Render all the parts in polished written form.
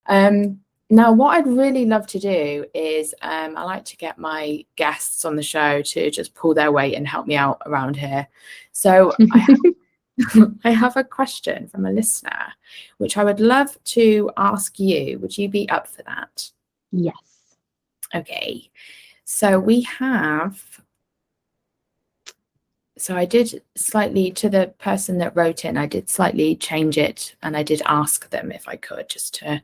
Now, what I'd really love to do is I like to get my guests on the show to just pull their weight and help me out around here. So I have a question from a listener, which I would love to ask you. Would you be up for that? Yes. Okay. So I did slightly, to the person that wrote in, I did slightly change it, and I did ask them if I could, just to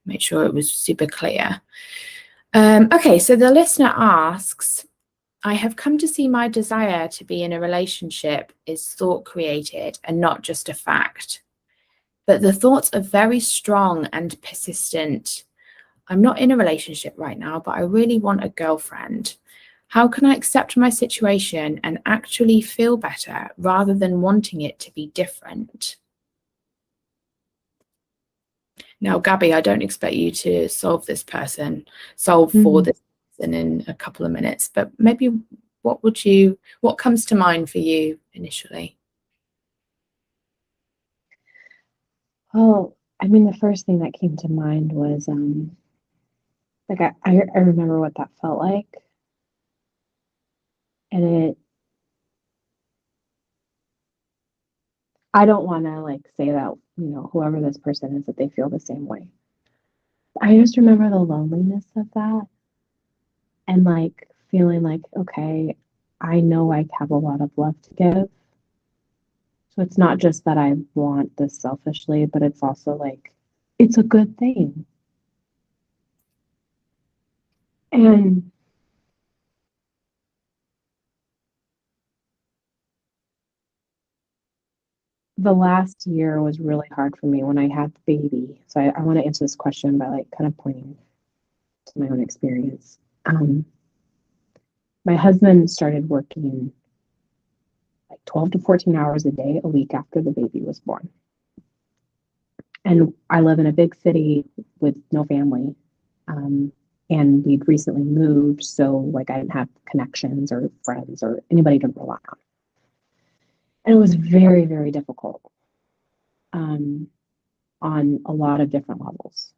make sure it was super clear. Okay, so the listener asks, I have come to see my desire to be in a relationship is thought created and not just a fact. But the thoughts are very strong and persistent. I'm not in a relationship right now, but I really want a girlfriend. How can I accept my situation and actually feel better rather than wanting it to be different? Now, Gabi, I don't expect you to solve for this person in a couple of minutes, but maybe what comes to mind for you initially? Oh, I mean, the first thing that came to mind was like I remember what that felt like. And I don't want to like say that, whoever this person is, that they feel the same way. I just remember the loneliness of that and like feeling like, okay, I know I have a lot of love to give. So it's not just that I want this selfishly, but it's also like, it's a good thing. And the last year was really hard for me when I had the baby. So I want to answer this question by like kind of pointing to my own experience. My husband started working like 12 to 14 hours a day a week after the baby was born. And I live in a big city with no family. And we'd recently moved, so like I didn't have connections or friends or anybody to rely on. And it was very, very difficult on a lot of different levels.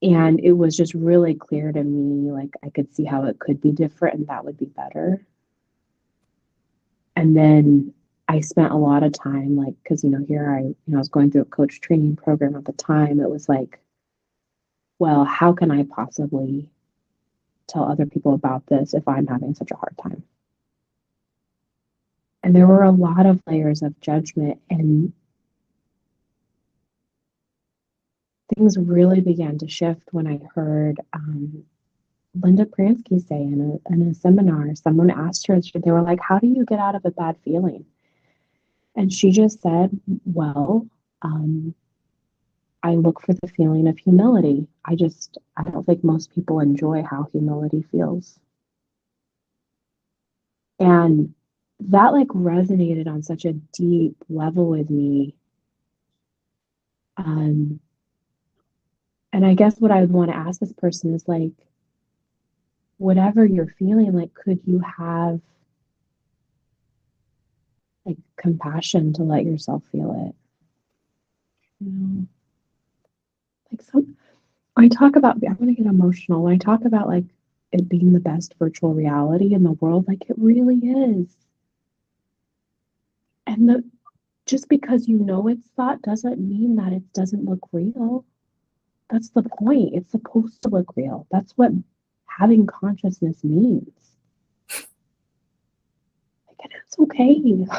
And it was just really clear to me, like I could see how it could be different and that would be better. And then I spent a lot of time, like, because, here I was going through a coach training program at the time. It was like, well, how can I possibly tell other people about this if I'm having such a hard time? And there were a lot of layers of judgment, and things really began to shift when I heard Linda Pransky say in a seminar, someone asked her, they were like, how do you get out of a bad feeling? And she just said, well, I look for the feeling of humility. I don't think most people enjoy how humility feels. And that like resonated on such a deep level with me. And I guess what I would want to ask this person is like, whatever you're feeling, like, could you have like compassion to let yourself feel it? Like I want to get emotional. When I talk about like it being the best virtual reality in the world, like it really is. And just because it's thought doesn't mean that it doesn't look real. That's the point. It's supposed to look real. That's what having consciousness means. Like, and it's okay. It's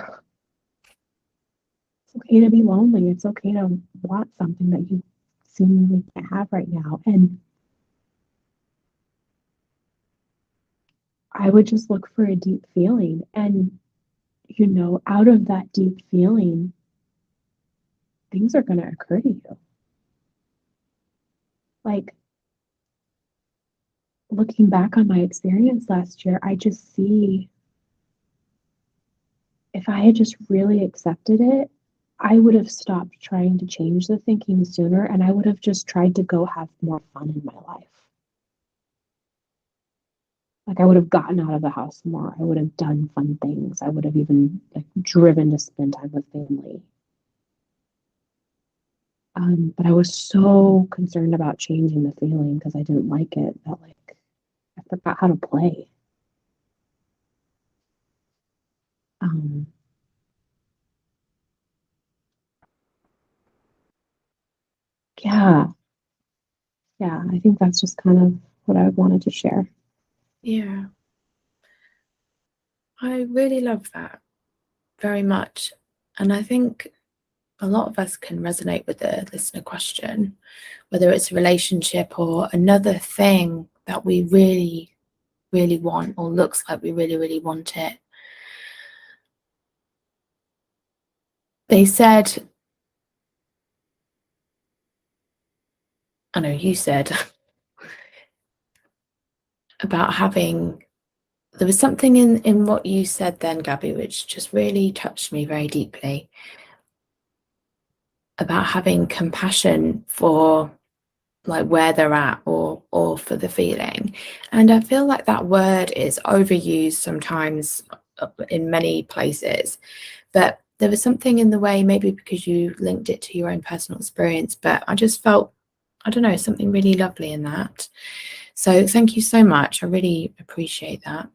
okay to be lonely. It's okay to want something that you seemingly can't have right now. And I would just look for a deep feeling. And, out of that deep feeling, things are going to occur to you. Like, looking back on my experience last year, I just see if I had just really accepted it, I would have stopped trying to change the thinking sooner, and I would have just tried to go have more fun in my life. Like I would have gotten out of the house more. I would have done fun things. I would have even like driven to spend time with family. But I was so concerned about changing the feeling because I didn't like it that like I forgot how to play. Um, yeah, yeah, I think that's just kind of what I wanted to share. Yeah, I really love that very much. And I think a lot of us can resonate with the listener question, whether it's a relationship or another thing that we really, really want or looks like we really, really want it. They said, I know you said about having, there was something in what you said then, Gabi, which just really touched me very deeply, about having compassion for like where they're at or for the feeling. And I feel like that word is overused sometimes in many places, but there was something in the way, maybe because you linked it to your own personal experience, but I just felt, I don't know, something really lovely in that. So thank you so much. I really appreciate that.